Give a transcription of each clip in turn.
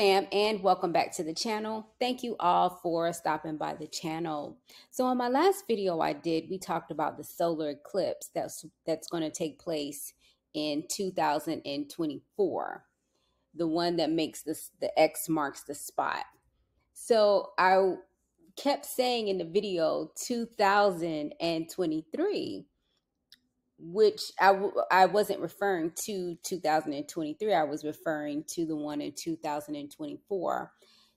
fam, and welcome back to the channel. Thank you all for stopping by the channel. So in my last video we talked about the solar eclipse that's going to take place in 2024, the one that makes the X marks the spot. So I kept saying in the video 2023, which I wasn't referring to 2023. I was referring to the one in 2024.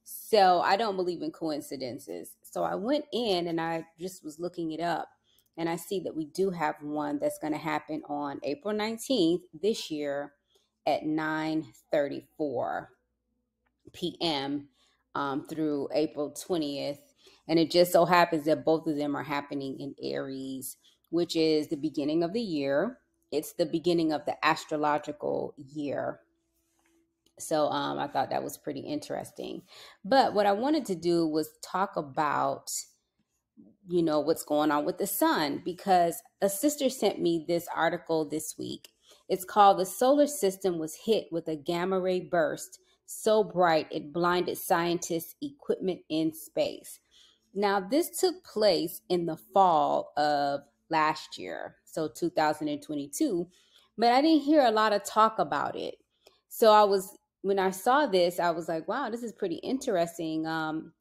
So I don't believe in coincidences. So I went in and I just was looking it up, and I see that we do have one that's going to happen on April 19th this year at 9:34 p.m. Through April 20th. And it just so happens that both of them are happening in Aries, which is the beginning of the year. It's the beginning of the astrological year. So I thought that was pretty interesting. But what I wanted to do was talk about, what's going on with the sun, because a sister sent me this article this week. It's called "The Solar System Was Hit with a Gamma Ray Burst So Bright It Blinded Scientists' Equipment in Space." Now, this took place in the fall of last year, so 2022, but I didn't hear a lot of talk about it. So when I saw this, I was like, wow, this is pretty interesting,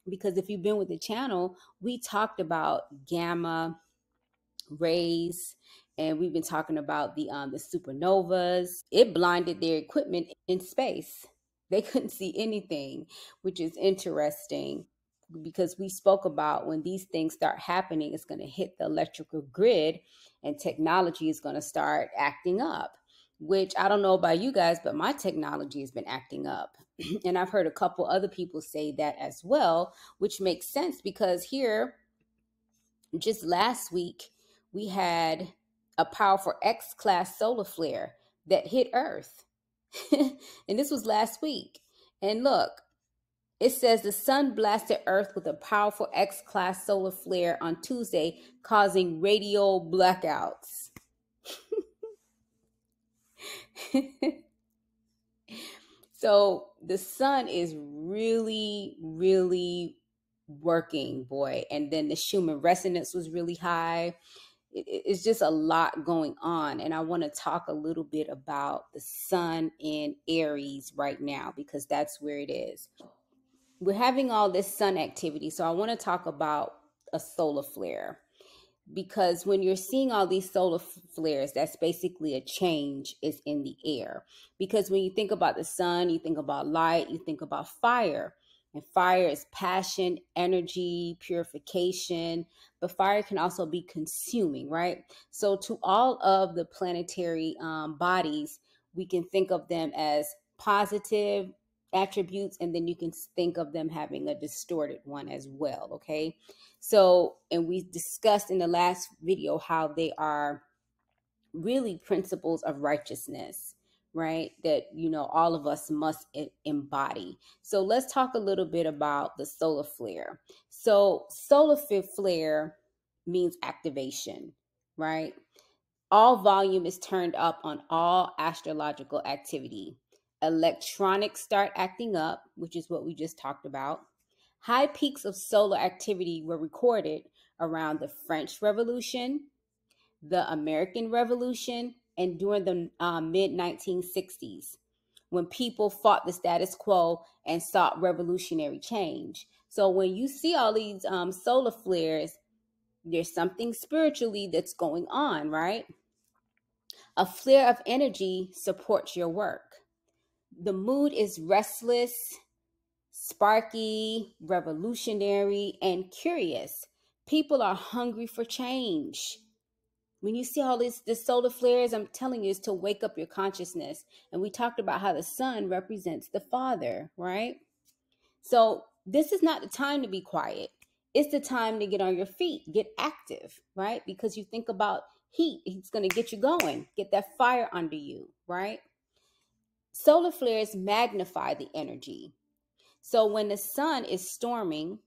because if you've been with the channel, we talked about gamma rays, and we've been talking about the supernovas. It blinded their equipment in space. They couldn't see anything, which is interesting, because we spoke about when these things start happening, it's going to hit the electrical grid and technology is going to start acting up, which I don't know about you guys, but my technology has been acting up. And I've heard a couple other people say that as well, which makes sense, because here, just last week, we had a powerful X-class solar flare that hit Earth. And this was last week. And look, it says the sun blasted Earth with a powerful X-class solar flare on Tuesday, causing radio blackouts. So the sun is really, really working, boy. And then the Schumann resonance was really high. It's just a lot going on. And I want to talk a little bit about the sun in Aries right now, because that's where it is. We're having all this sun activity. So I want to talk about a solar flare, because when you're seeing all these solar flares, that's basically a change is in the air. Because when you think about the sun, you think about light, you think about fire. And fire is passion, energy, purification, but fire can also be consuming, right? So to all of the planetary bodies, we can think of them as positive attributes, and then you can think of them having a distorted one as well, okay? So, and we discussed in the last video how they are really principles of righteousness, right? That, all of us must embody. So let's talk a little bit about the solar flare. So solar flare means activation, right? All volume is turned up on all astrological activity. Electronics start acting up, which is what we just talked about. High peaks of solar activity were recorded around the French Revolution, the American Revolution, and during the mid-1960s, when people fought the status quo and sought revolutionary change. So when you see all these solar flares, there's something spiritually that's going on, right? A flare of energy supports your work. The mood is restless, sparky, revolutionary, and curious. People are hungry for change. When you see all the solar flares, I'm telling you, it's to wake up your consciousness. And we talked about how the sun represents the Father, right? So this is not the time to be quiet. It's the time to get on your feet, get active, right? Because you think about heat, it's going to get you going, get that fire under you, right? Solar flares magnify the energy. So when the sun is storming,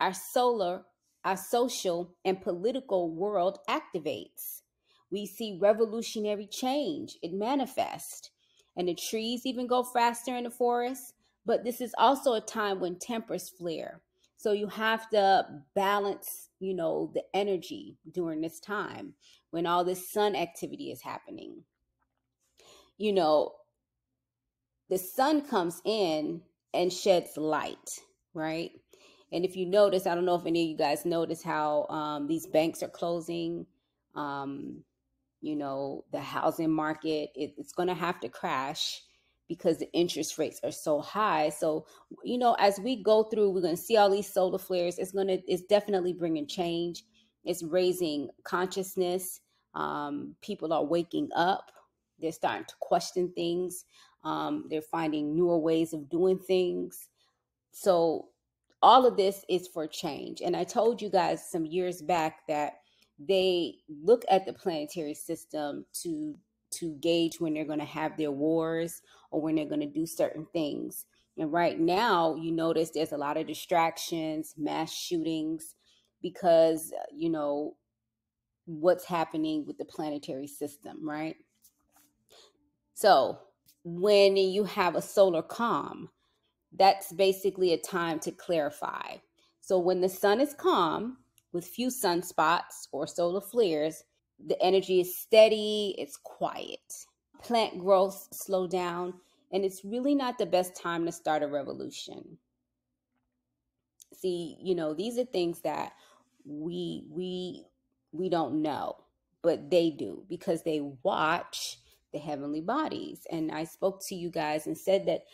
our social and political world activates. We see revolutionary change. It manifests. And the trees even go faster in the forest. But this is also a time when tempers flare. So you have to balance, the energy during this time when all this sun activity is happening. You know, the sun comes in and sheds light, right? And if you notice, I don't know if any of you guys notice how these banks are closing. Um, the housing market, it's going to have to crash because the interest rates are so high. So, as we go through, we're going to see all these solar flares. It's definitely bringing change. It's raising consciousness. People are waking up. They're starting to question things. They're finding newer ways of doing things. So all of this is for change. And I told you guys some years back that they look at the planetary system to gauge when they're going to have their wars or when they're going to do certain things. And right now, you notice there's a lot of distractions, mass shootings, because what's happening with the planetary system, right? So when you have a solar calm, that's basically a time to clarify. So when the sun is calm with few sunspots or solar flares, the energy is steady, it's quiet. Plant growth slow down, and it's really not the best time to start a revolution. See, these are things that we don't know, but they do because they watch the heavenly bodies. And I spoke to you guys and said that,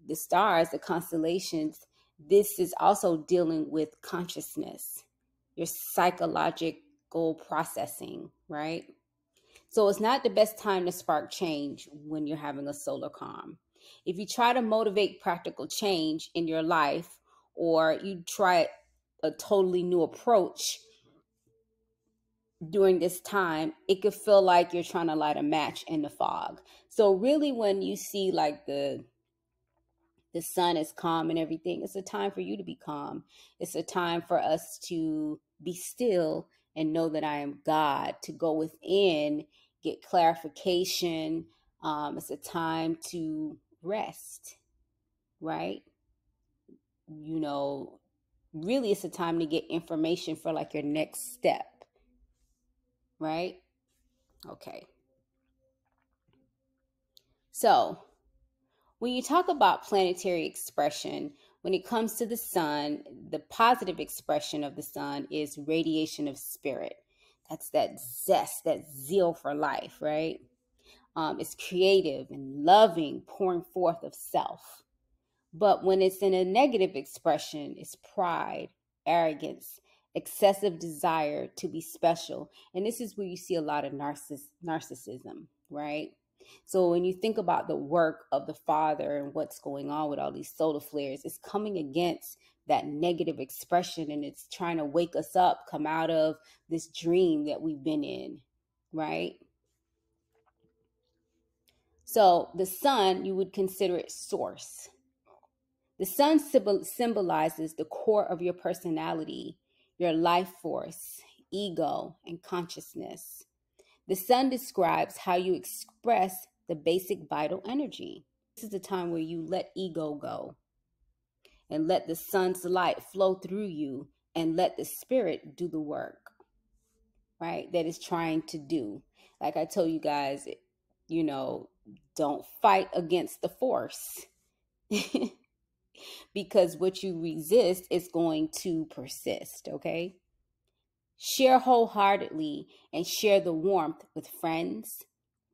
the stars, the constellations, this is also dealing with consciousness, your psychological processing, right? So it's not the best time to spark change when you're having a solar calm. If you try to motivate practical change in your life, or you try a totally new approach during this time, it could feel like you're trying to light a match in the fog. So really, when you see like the sun is calm and everything, it's a time for you to be calm. It's a time for us to be still and know that I am God, to go within, get clarification. It's a time to rest, right? You know, really, it's a time to get information for like your next step, right? Okay. So, when you talk about planetary expression, when it comes to the sun, the positive expression of the sun is radiation of spirit. That's that zest, that zeal for life, right? It's creative and loving, pouring forth of self. But when it's in a negative expression, it's pride, arrogance, excessive desire to be special. And this is where you see a lot of narcissism, right? So when you think about the work of the Father and what's going on with all these solar flares, it's coming against that negative expression, and it's trying to wake us up, come out of this dream that we've been in, right? So the sun, you would consider it source. The sun symbolizes the core of your personality, your life force, ego, and consciousness. The sun describes how you express the basic vital energy. This is the time where you let ego go and let the sun's light flow through you and let the spirit do the work, right? That is trying to do. Like I told you guys, don't fight against the force. Because what you resist is going to persist, okay? Share wholeheartedly and share the warmth with friends,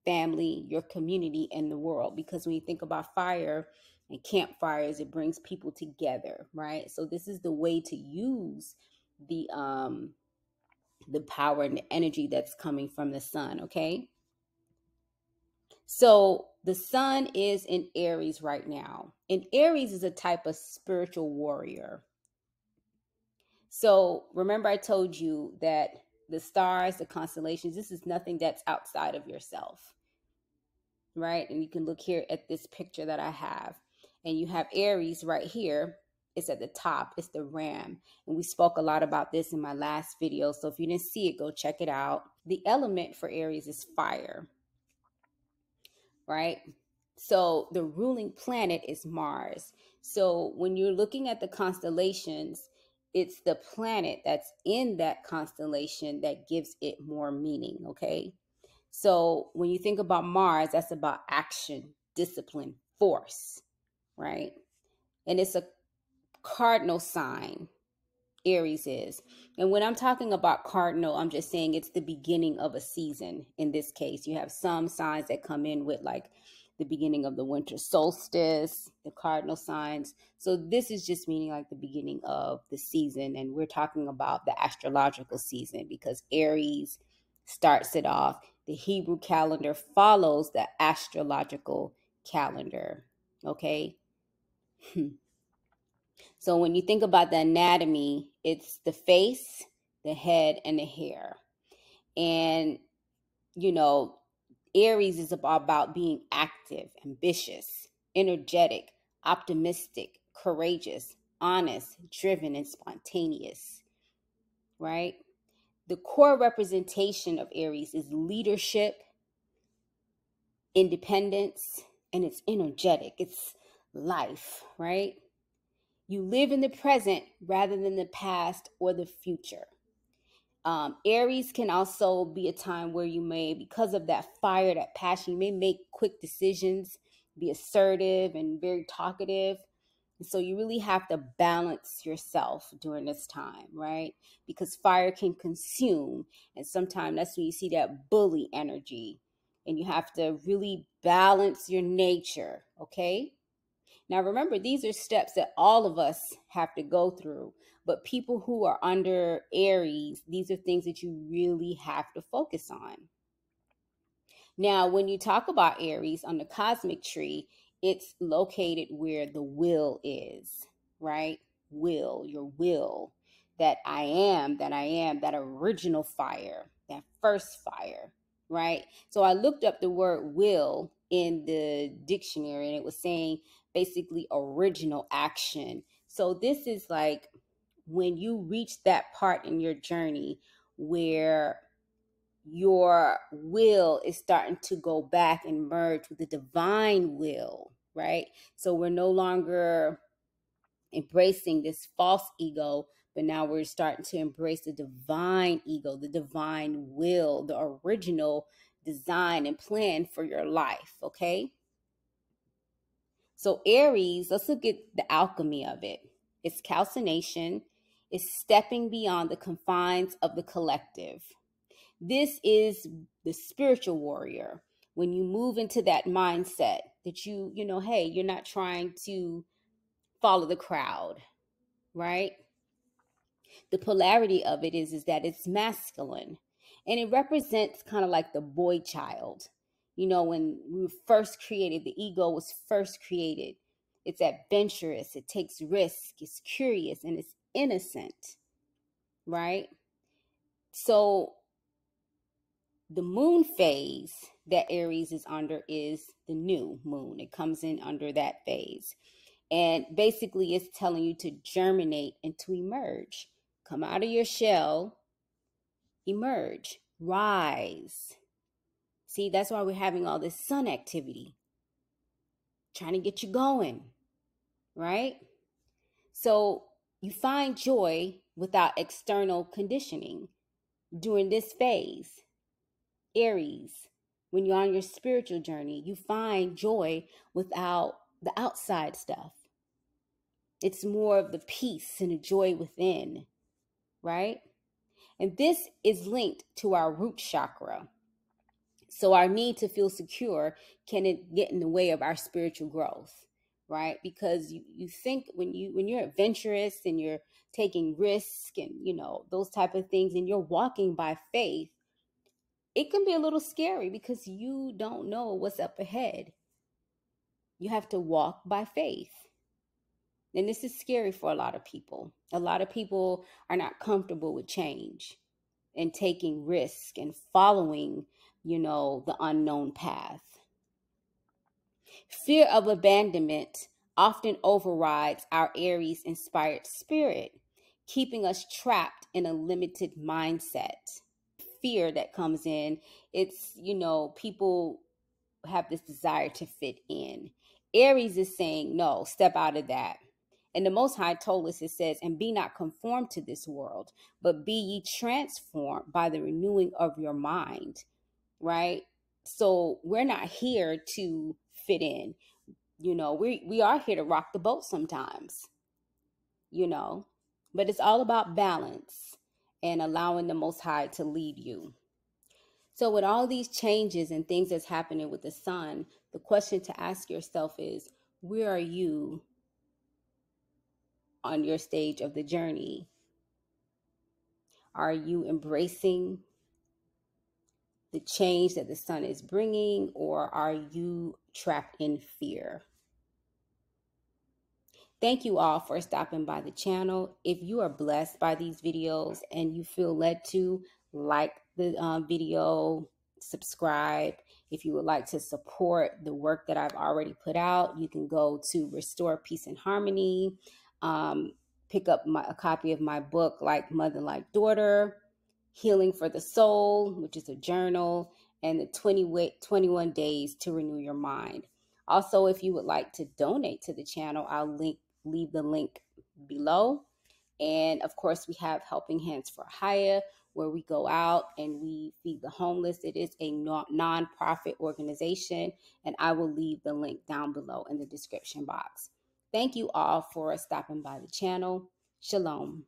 family, your community, and the world. Because when you think about fire and campfires, it brings people together, right? So this is the way to use the power and the energy that's coming from the sun, okay? So the sun is in Aries right now. And Aries is a type of spiritual warrior. So remember I told you that the stars, the constellations, this is nothing that's outside of yourself, right? And you can look here at this picture that I have. And you have Aries right here. It's at the top. It's the ram. And we spoke a lot about this in my last video. So if you didn't see it, go check it out. The element for Aries is fire, right? So the ruling planet is Mars. So when you're looking at the constellations, it's the planet that's in that constellation that gives it more meaning, okay? So when you think about Mars, that's about action, discipline, force, right? And it's a cardinal sign. Aries is. And when I'm talking about cardinal, I'm just saying it's the beginning of a season. In this case, you have some signs that come in with like the beginning of the winter solstice, the cardinal signs. So this is just meaning like the beginning of the season. And we're talking about the astrological season because Aries starts it off. The Hebrew calendar follows the astrological calendar. Okay. So when you think about the anatomy, it's the face, the head, and the hair. And, you know, Aries is about being active, ambitious, energetic, optimistic, courageous, honest, driven, and spontaneous, right? The core representation of Aries is leadership, independence, and it's energetic. It's life, right? You live in the present rather than the past or the future. Aries can also be a time where you may, because of that fire, that passion, you may make quick decisions, be assertive and very talkative. And so you really have to balance yourself during this time, right? Because fire can consume. And sometimes that's when you see that bully energy. And you have to really balance your nature, okay? Now, remember, these are steps that all of us have to go through. But people who are under Aries, these are things that you really have to focus on. Now, when you talk about Aries on the cosmic tree, it's located where the will is, right? Will, your will, that I am, that original fire, that first fire, right? So I looked up the word will in the dictionary and it was saying basically original action. So this is like when you reach that part in your journey where your will is starting to go back and merge with the divine will, right? So we're no longer embracing this false ego, but now we're starting to embrace the divine ego, the divine will, the original design and plan for your life, okay? So Aries, let's look at the alchemy of it. It's calcination, it's stepping beyond the confines of the collective. This is the spiritual warrior. When you move into that mindset that hey, you're not trying to follow the crowd, right? The polarity of it is that it's masculine and it represents kind of like the boy child. When we were first created, the ego was first created. It's adventurous, it takes risk, it's curious, and it's innocent, right? So the moon phase that Aries is under is the new moon. It comes in under that phase. And basically, it's telling you to germinate and to emerge. Come out of your shell, emerge, rise. See, that's why we're having all this sun activity, trying to get you going, right? So you find joy without external conditioning during this phase. Aries, when you're on your spiritual journey, you find joy without the outside stuff. It's more of the peace and the joy within, right? And this is linked to our root chakra. So our need to feel secure can it get in the way of our spiritual growth, right? Because you think when you're adventurous and you're taking risk and those type of things and you're walking by faith, it can be a little scary because you don't know what's up ahead. You have to walk by faith. And this is scary for a lot of people. A lot of people are not comfortable with change and taking risk and following, the unknown path. Fear of abandonment often overrides our Aries inspired spirit, keeping us trapped in a limited mindset. Fear that comes in, it's, people have this desire to fit in. Aries is saying, no, step out of that. And the Most High told us, it says, and be not conformed to this world, but be ye transformed by the renewing of your mind, right? So we're not here to fit in. We are here to rock the boat sometimes, but it's all about balance and allowing the Most High to lead you. So with all these changes and things that's happening with the sun, the question to ask yourself is, where are you on your stage of the journey? Are you embracing the change that the sun is bringing, or are you trapped in fear? Thank you all for stopping by the channel. If you are blessed by these videos and you feel led to, like the video, subscribe. If you would like to support the work that I've already put out, you can go to Restore Peace and Harmony. Pick up a copy of my book, Like Mother, Like Daughter, Healing for the Soul, which is a journal, and the 21 Days to Renew Your Mind. Also, if you would like to donate to the channel, I'll leave the link below. And of course, we have Helping Hands for Hire, where we go out and we feed the homeless. It is a non-profit organization, and I will leave the link down below in the description box. Thank you all for stopping by the channel. Shalom.